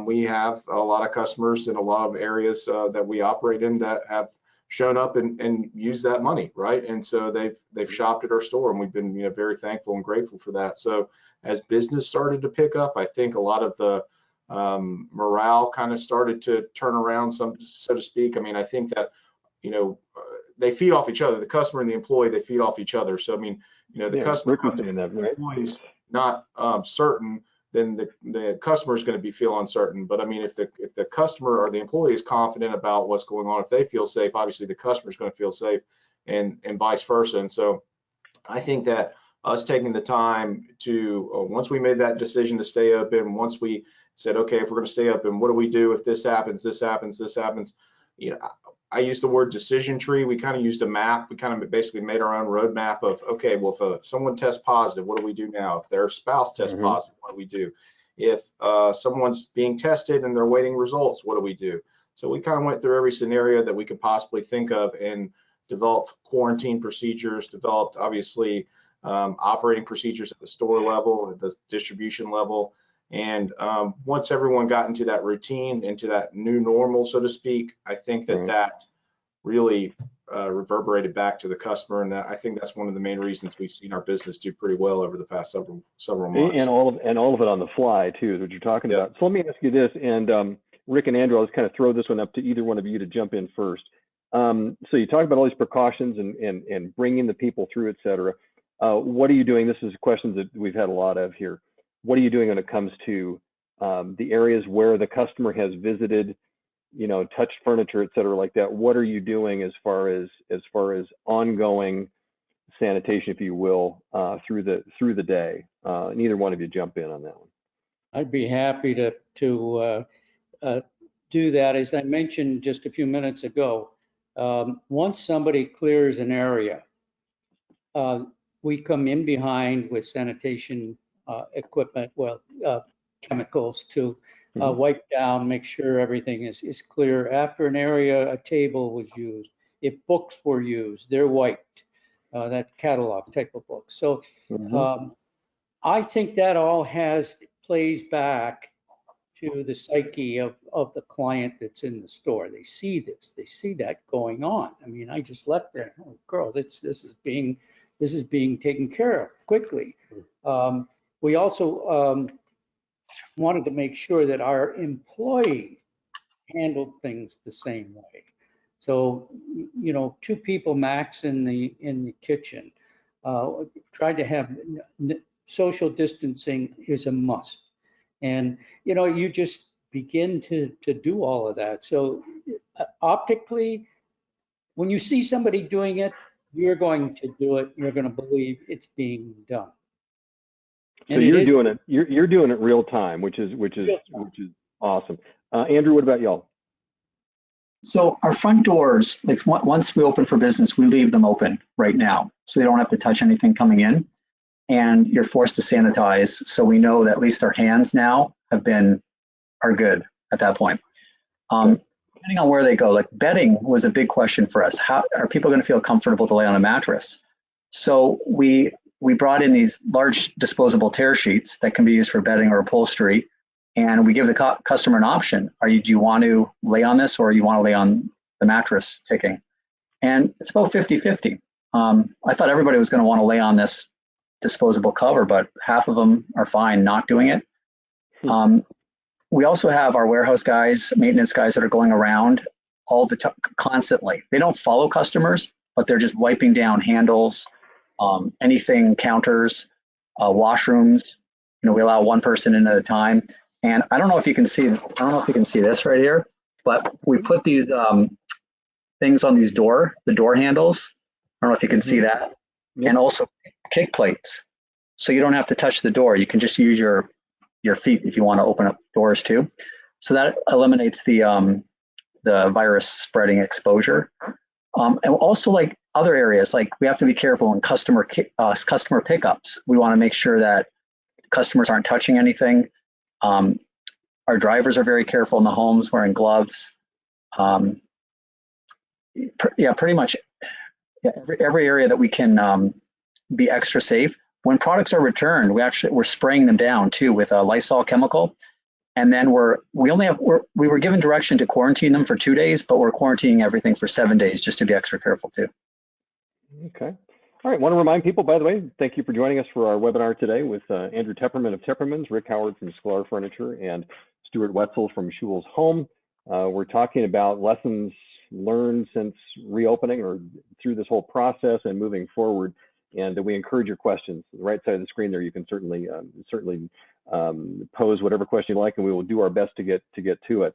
we have a lot of customers in a lot of areas that we operate in that have shown up and used that money, right? And so they've shopped at our store, and we've been, you know, very thankful and grateful for that. So as business started to pick up, I think a lot of the morale kind of started to turn around, so to speak. I mean, I think that, you know, they feed off each other. The customer and the employee, they feed off each other. So I mean, you know, the customer comes in, the employee's not certain, then the customer is going to be feel uncertain. But I mean, if the customer or the employee is confident about what's going on, if they feel safe, obviously the customer is going to feel safe, and vice versa. And so I think that us taking the time to, once we made that decision to stay open, once we said, okay, if we're going to stay open, what do we do if this happens, this happens, this happens? You know, I use the word decision tree. We kind of used a map. We kind of basically made our own roadmap of, okay, well, if someone tests positive, what do we do now? If their spouse tests positive, what do we do? If someone's being tested and they're waiting results, what do we do? So we kind of went through every scenario that we could possibly think of and developed quarantine procedures, developed obviously operating procedures at the store level, at the distribution level. And once everyone got into that routine, into that new normal, so to speak, I think that really reverberated back to the customer, and I think that's one of the main reasons we've seen our business do pretty well over the past several months. And all of it on the fly too, is what you're talking about. So let me ask you this, and Rick and Andrew, I'll just kind of throw this one up to either one of you to jump in first. So you talk about all these precautions and bringing the people through, et cetera. What are you doing? This is questions that we've had a lot of here. What are you doing when it comes to the areas where the customer has visited, touched furniture, et cetera, like that? What are you doing as far as ongoing sanitation, if you will, through the day? Neither one of you jump in on that one. I'd be happy to do that. As I mentioned just a few minutes ago, once somebody clears an area, we come in behind with sanitation equipment, chemicals to wipe down, make sure everything is clear. After an area, a table was used, if books were used, they're wiped, that catalog type of book. So I think that all plays back to the psyche of the client that's in the store. They see this, they see that going on. I mean, I just left there, oh girl, this is being taken care of quickly. We also wanted to make sure that our employees handled things the same way. So, 2 people max in the kitchen. Tried to have social distancing is a must. And, you just begin to do all of that. So optically, when you see somebody doing it, you're going to do it. You're going to believe it's being done. So you're doing it. You're doing it real time, which is awesome. Andrew, what about y'all? So our front doors, like once we open for business, we leave them open right now, so they don't have to touch anything coming in. And you're forced to sanitize, so we know that at least our hands now are good at that point. Depending on where they go, like bedding was a big question for us. How are people going to feel comfortable to lay on a mattress? So we brought in these large disposable tear sheets that can be used for bedding or upholstery, and we give the customer an option. Do you want to lay on this, or you want to lay on the mattress ticking? And it's about 50-50. I thought everybody was going to want to lay on this disposable cover, but half of them are fine not doing it. We also have our warehouse guys, maintenance guys that are going around constantly. They don't follow customers, but they're just wiping down handles, anything, counters, washrooms. We allow one person in at a time. And I don't know if you can see this right here, but we put these things on the door handles. I don't know if you can see that. Yep. And also kick plates. So you don't have to touch the door. You can just use your feet if you want to open up doors too. So that eliminates the virus spreading exposure. And also, like other areas, like we have to be careful in customer pickups. We want to make sure that customers aren't touching anything. Our drivers are very careful in the homes, wearing gloves. Pretty much every area that we can be extra safe. When products are returned, we're spraying them down too with a Lysol chemical, and then we were given direction to quarantine them for 2 days, but we're quarantining everything for 7 days just to be extra careful too. Okay. All right. Want to remind people, by the way, thank you for joining us for our webinar today with Andrew Tepperman of Tepperman's, Rick Howard from Sklar Furniture, and Stuart Whetsell from Schewels Home. We're talking about lessons learned since reopening or through this whole process and moving forward. And we encourage your questions. The right side of the screen there, you can certainly pose whatever question you like, and we will do our best to get to it.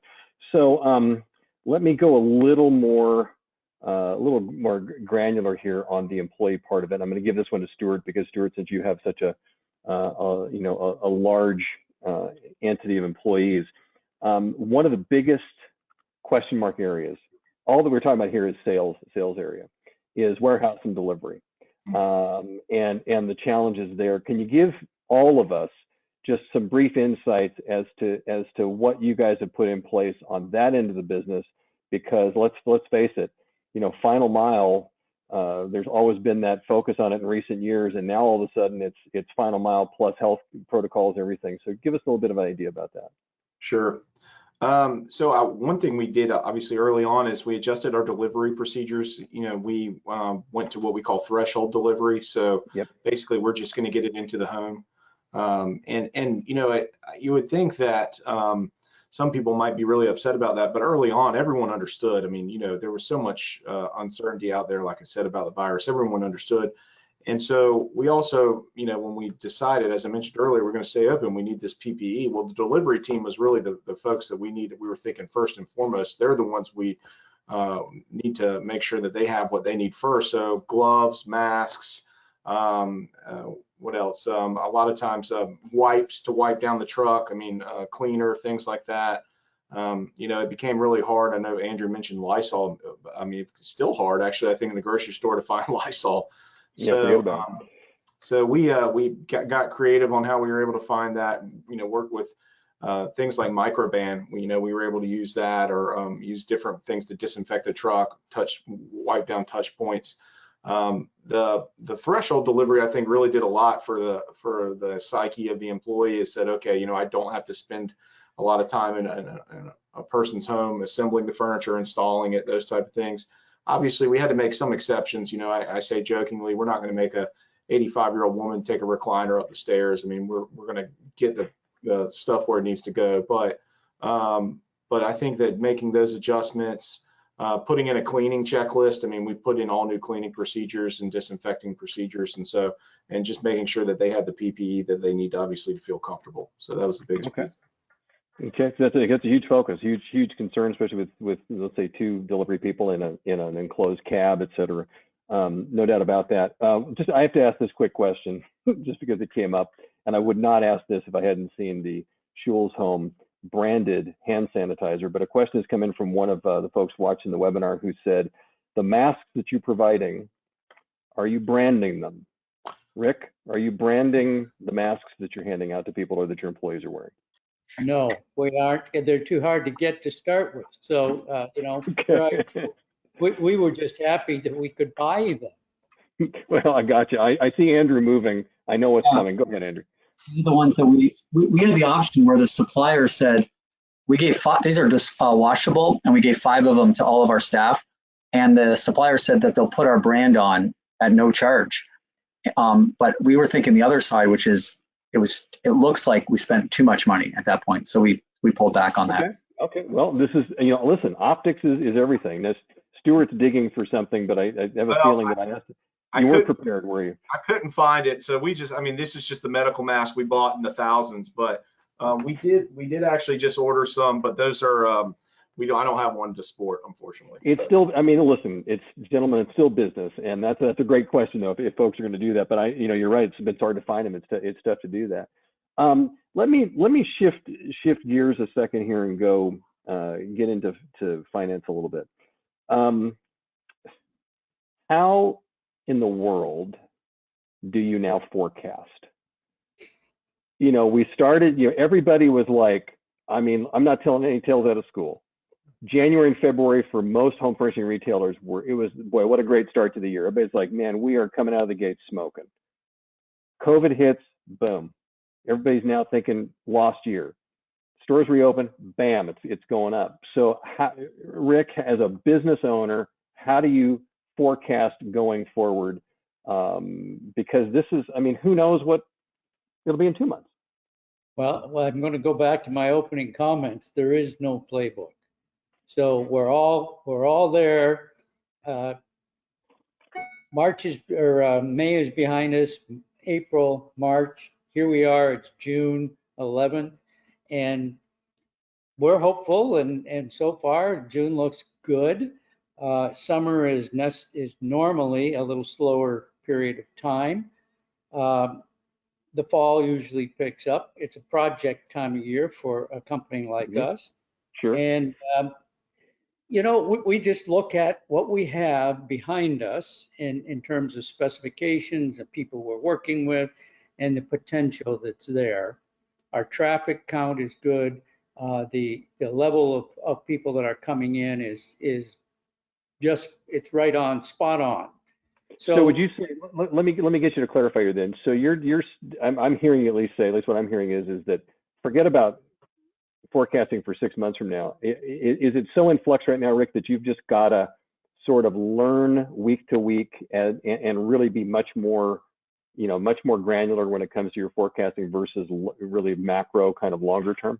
So let me go a little more granular here on the employee part of it. I'm going to give this one to Stuart, because Stuart, since you have such a large entity of employees, one of the biggest question mark areas, all that we're talking about here is sales area, is warehouse and delivery. And the challenges there. Can you give all of us just some brief insights as to what you guys have put in place on that end of the business? Because let's face it, final mile, there's always been that focus on it in recent years, and now all of a sudden it's final mile plus health protocols and everything. So give us a little bit of an idea about that. Sure. So one thing we did obviously early on is we adjusted our delivery procedures. We went to what we call threshold delivery. So basically we're just going to get it into the home. You would think that some people might be really upset about that, but early on, everyone understood. I mean, there was so much uncertainty out there, like I said, about the virus. Everyone understood. And so we also, when we decided, as I mentioned earlier, we're going to stay open, we need this PPE. Well, the delivery team was really the folks that we needed. We were thinking first and foremost, they're the ones we need to make sure that they have what they need first. So gloves, masks, what else? A lot of times wipes to wipe down the truck. I mean, cleaner, things like that. It became really hard. I know Andrew mentioned Lysol. I mean, it's still hard, actually, I think, in the grocery store to find Lysol. So we got creative on how we were able to find that. Work with things like Microban. We were able to use that, or use different things to disinfect the truck, wipe down touch points. The threshold delivery, I think, really did a lot for the psyche of the employee. Is said, okay, I don't have to spend a lot of time in a person's home assembling the furniture, installing it, those type of things. Obviously, we had to make some exceptions. I say jokingly, we're not going to make a 85-year-old woman take a recliner up the stairs. I mean, we're going to get the stuff where it needs to go. But I think that making those adjustments, putting in a cleaning checklist. I mean, we put in all new cleaning procedures and disinfecting procedures, and just making sure that they had the PPE that they need, obviously, to feel comfortable. So that was the biggest piece. Okay, so that's a huge focus, huge concern, especially with let's say 2 delivery people in an enclosed cab, et cetera. No doubt about that. I have to ask this quick question just because it came up, and I would not ask this if I hadn't seen the Schewels Home branded hand sanitizer. But a question has come in from one of the folks watching the webinar who said, the masks that you're providing, are you branding them? Rick, are you branding the masks that you're handing out to people or that your employees are wearing? No, we aren't. They're too hard to get to start with. So, Okay. we were just happy that we could buy them. Well, I got you. I see Andrew moving. I know what's coming. Go ahead, Andrew. The ones that we had the option where the supplier said, we gave 5, these are just washable, and we gave 5 of them to all of our staff. And the supplier said that they'll put our brand on at no charge. But we were thinking the other side, which is, it looks like we spent too much money at that point. So we pulled back on that. Okay. Well, this is, listen, optics is everything. Stuart's digging for something, but I have a feeling that I asked. You weren't prepared, were you? I couldn't find it. So this is just the medical mask we bought in the thousands, but we did actually just order some, but those are, I don't have one to sport, unfortunately. It's still, listen, gentlemen, it's still business. And that's a great question though, if folks are going to do that, but you're right. It's hard to find them. It's tough to do that. Let me shift gears a second here and go, get into finance a little bit. How in the world do you now forecast? We started, everybody was like, I'm not telling any tales out of school. January and February for most home furnishing retailers boy, what a great start to the year. Everybody's like, man, we are coming out of the gate smoking. COVID hits, boom. Everybody's now thinking lost year. Stores reopen, bam, it's going up. So Rick, as a business owner, how do you forecast going forward? Because this is, who knows what it'll be in 2 months. Well, I'm going to go back to my opening comments. There is no playbook. So we're all there. May is behind us. April, March. Here we are. It's June 11th, and we're hopeful. And so far, June looks good. Summer is normally a little slower period of time. The fall usually picks up. It's a project time of year for a company like us. Sure. And we just look at what we have behind us in terms of specifications, the people we're working with, and the potential that's there. Our traffic count is good. The level of people that are coming in is just, it's right on, spot on. So would you say, let me get you to clarify here then. So I'm hearing you at least what I'm hearing is that forget about forecasting for 6 months from now. Is it so in flux right now, Rick, that you've just got to sort of learn week to week and really be much more granular when it comes to your forecasting versus really macro kind of longer term?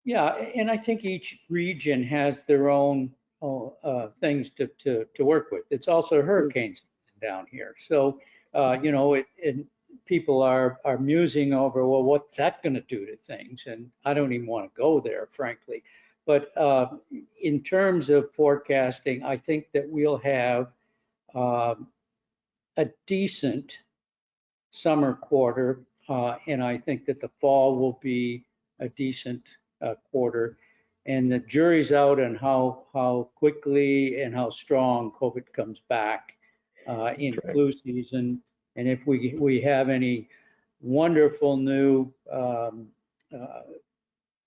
Yeah, and I think each region has their own things to work with. It's also hurricane season down here. So, you know, people are musing over, well, what's that going to do to things? And I don't even want to go there, frankly. But in terms of forecasting, I think that we'll have a decent summer quarter, and I think that the fall will be a decent quarter. And the jury's out on how quickly and how strong COVID comes back in flu season. And if we have any wonderful new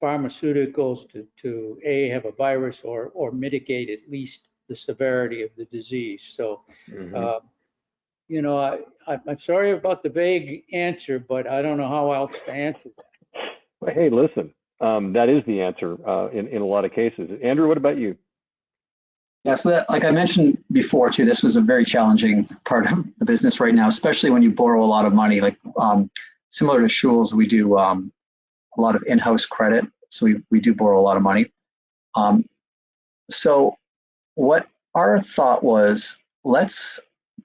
pharmaceuticals to have a virus or mitigate at least the severity of the disease. So, you know, I'm sorry about the vague answer, but I don't know how else to answer that. Well, hey, listen, that is the answer in a lot of cases. Andrew, what about you? Yeah, so that, like I mentioned before too, this was a very challenging part of the business right now, especially when you borrow a lot of money. Like similar to Schewels, we do a lot of in-house credit, so we do borrow a lot of money. So what our thought was, let's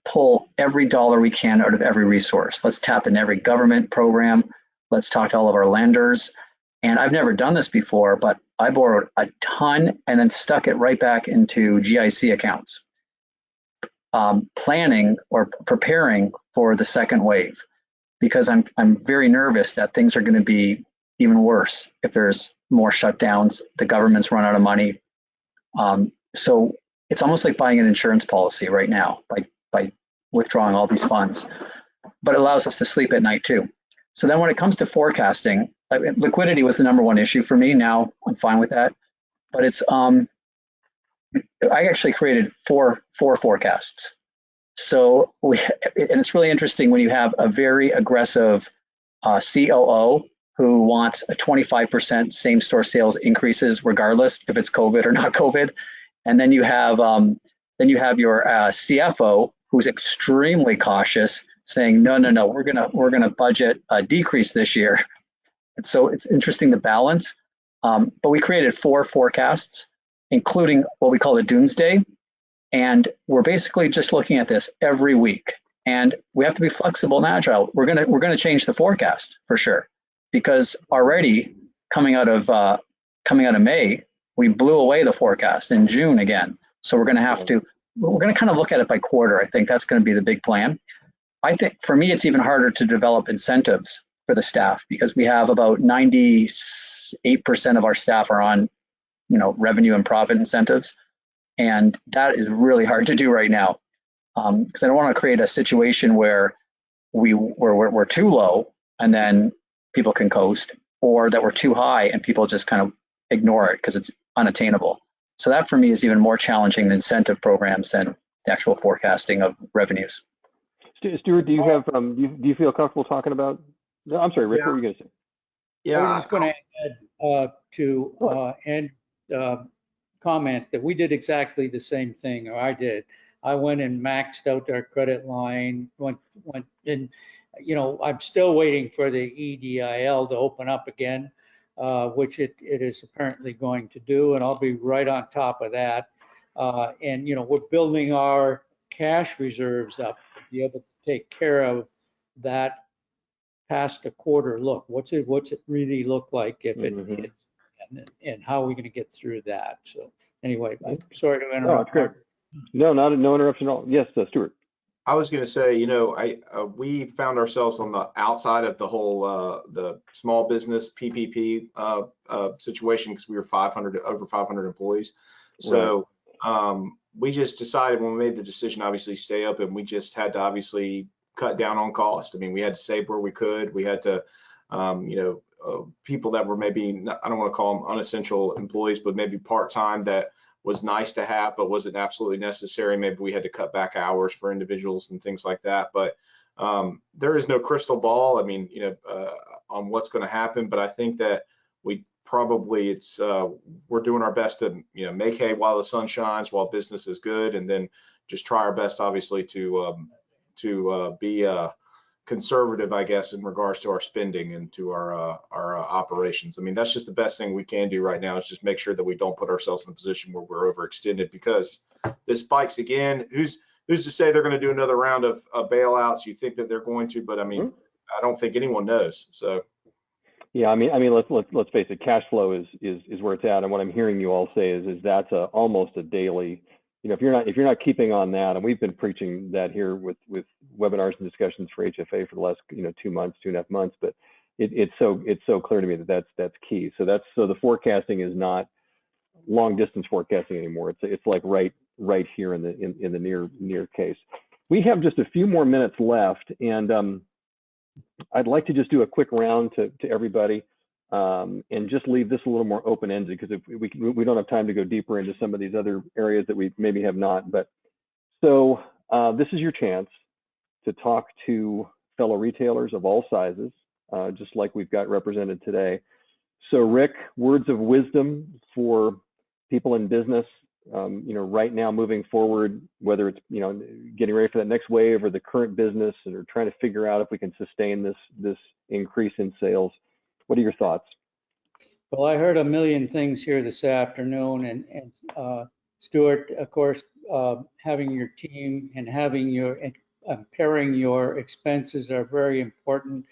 pull every dollar we can out of every resource. Let's tap in every government program. Let's talk to all of our lenders. And I've never done this before, but I borrowed a ton and then stuck it right back into GIC accounts, planning or preparing for the second wave, because I'm very nervous that things are going to be even worse if there's more shutdowns, the government's run out of money. So it's almost like buying an insurance policy right now by withdrawing all these funds, but it allows us to sleep at night too. So then when it comes to forecasting, liquidity was the number one issue for me. Now I'm fine with that, but it's I actually created four forecasts. So and it's really interesting when you have a very aggressive COO who wants a 25% same store sales increases regardless if it's COVID or not COVID, and then you have your CFO who's extremely cautious, saying no, we're gonna budget a decrease this year. And so it's interesting the balance. But we created four forecasts, including what we call the doomsday, and we're basically just looking at this every week. And we have to be flexible and agile. We're gonna change the forecast for sure, because already coming out of May, we blew away the forecast in June again. So we're gonna kind of look at it by quarter. I think that's gonna be the big plan. I think for me, it's even harder to develop incentives for the staff because we have about 98% of our staff are on, revenue and profit incentives. And that is really hard to do right now. Because I don't want to create a situation where we're too low and then people can coast, or that we're too high and people just kind of ignore it because it's unattainable. So that for me is even more challenging than incentive programs than the actual forecasting of revenues. Stuart, do you have do you feel comfortable talking about? No, I'm sorry, Rick. Yeah. What were you going to say? I was just going to add to comment that we did exactly the same thing, or I did. I went and maxed out our credit line, went and, I'm still waiting for the EDIL to open up again, which it is apparently going to do, and I'll be right on top of that. And, we're building our cash reserves up to be able to take care of that past a quarter look. What's it really look like if it hits, and how are we going to get through that? So anyway, I'm sorry to interrupt. No, no interruption at all. Yes, Stuart. I was going to say, we found ourselves on the outside of the whole the small business PPP situation because we were over 500 employees. So we just decided when we made the decision, obviously stay open, we just had to obviously cut down on cost. I mean, we had to save where we could. We had to, people that were maybe, I don't want to call them unessential employees, but maybe part-time that was nice to have, but wasn't absolutely necessary. Maybe we had to cut back hours for individuals and things like that. But there is no crystal ball, I mean, on what's going to happen. But I think that we probably, we're doing our best to, make hay while the sun shines, while business is good, and then just try our best, obviously, to be conservative, I guess, in regards to our spending and to our operations. I mean, that's just the best thing we can do right now, is just make sure that we don't put ourselves in a position where we're overextended, because this spikes again. Who's to say they're going to do another round of bailouts? You think that they're going to, but I mean, I don't think anyone knows. So. Yeah, I mean, let's face it. Cash flow is where it's at, and what I'm hearing you all say is that's almost a daily. You know, if you're not keeping on that, and we've been preaching that here with webinars and discussions for HFA for the last 2.5 months, but it's so clear to me that that's key. So the forecasting is not long distance forecasting anymore. It's like right here in the near case. We have just a few more minutes left, and I'd like to just do a quick round to everybody, and just leave this a little more open-ended, because if we don't have time to go deeper into some of these other areas that we maybe have not. But so this is your chance to talk to fellow retailers of all sizes, just like we've got represented today. So Rick, words of wisdom for people in business, right now moving forward, whether it's, getting ready for that next wave or the current business, or trying to figure out if we can sustain this increase in sales. What are your thoughts? Well, I heard a million things here this afternoon, and Stuart, of course, having your team and having pairing your expenses are very important.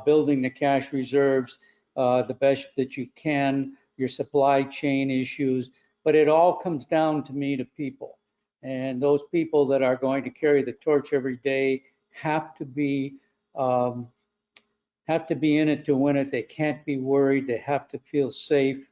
Building the cash reserves the best that you can, your supply chain issues, but it all comes down to me to people. And those people that are going to carry the torch every day have to be in it to win it. They can't be worried. They have to feel safe.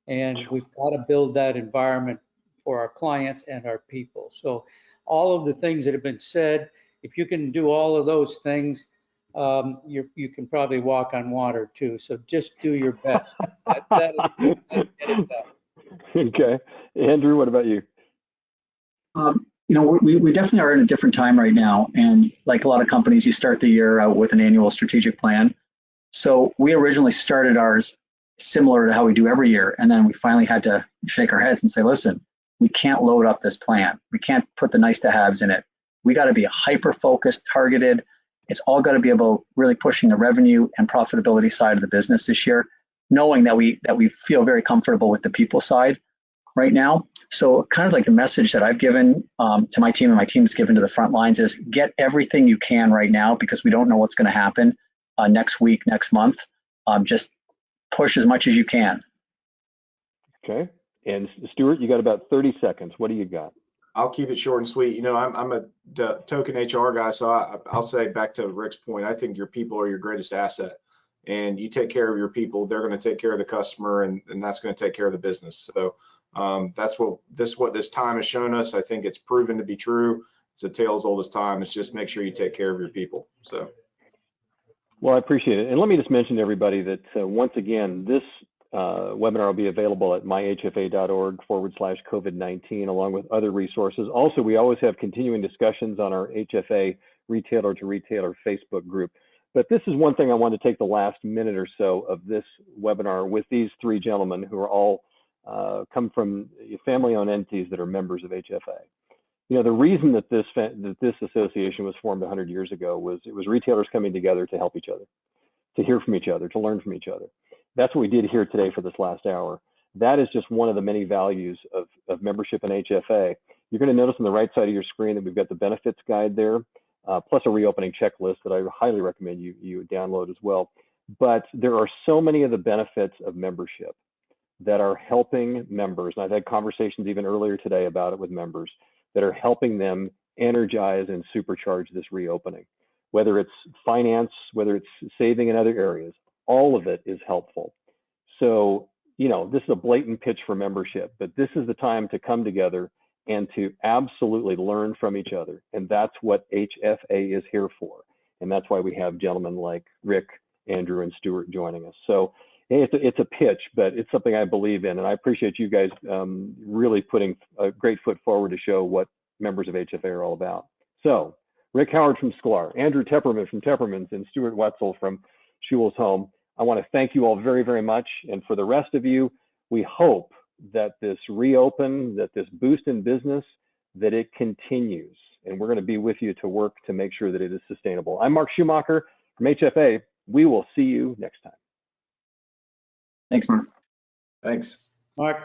And we've got to build that environment for our clients and our people. So all of the things that have been said, if you can do all of those things, you can probably walk on water too. So just do your best. Get it done. Okay. Andrew, what about you? We definitely are in a different time right now. And like a lot of companies, you start the year out with an annual strategic plan. So we originally started ours similar to how we do every year. And then we finally had to shake our heads and say, listen, we can't load up this plan. We can't put the nice to haves in it. We got to be hyper-focused, targeted. It's all got to be about really pushing the revenue and profitability side of the business this year, knowing that we feel very comfortable with the people side right now. So kind of like the message that I've given to my team and my team's given to the front lines is get everything you can right now, because we don't know what's going to happen next week, next month. Just push as much as you can. Okay. And Stuart, you got about 30 seconds. What do you got? I'll keep it short and sweet. I'm a token HR guy, so I'll say, back to Rick's point, I think your people are your greatest asset. And you take care of your people, they're going to take care of the customer, and that's going to take care of the business. So that's what this time has shown us. I think it's proven to be true. It's a tale as old as time. It's just make sure you take care of your people. So. Well, I appreciate it. And let me just mention to everybody that once again, this webinar will be available at myhfa.org/COVID-19, along with other resources. Also, we always have continuing discussions on our HFA retailer to retailer Facebook group. But this is one thing I want to take the last minute or so of this webinar with these three gentlemen who are all come from family-owned entities that are members of HFA. The reason that this association was formed 100 years ago was it was retailers coming together to help each other, to hear from each other, to learn from each other. That's what we did here today for this last hour. That is just one of the many values of membership in HFA. You're going to notice on the right side of your screen that we've got the benefits guide there, plus a reopening checklist that I highly recommend you download as well. But there are so many of the benefits of membership that are helping members, and I've had conversations even earlier today about it with members, that are helping them energize and supercharge this reopening. Whether it's finance, whether it's saving in other areas, all of it is helpful. So, this is a blatant pitch for membership, but this is the time to come together and to absolutely learn from each other. And that's what HFA is here for. And that's why we have gentlemen like Rick, Andrew, and Stuart joining us. So it's a pitch, but it's something I believe in. And I appreciate you guys really putting a great foot forward to show what members of HFA are all about. So Rick Howard from Sklar, Andrew Tepperman from Tepperman's, and Stuart Whetsell from Schewels Home. I want to thank you all very, very much. And for the rest of you, we hope that this reopen, that this boost in business, that it continues. and we're going to be with you to work to make sure that it is sustainable. I'm Mark Schumacher from HFA. We will see you next time. Thanks, Mark. Thanks. Mark.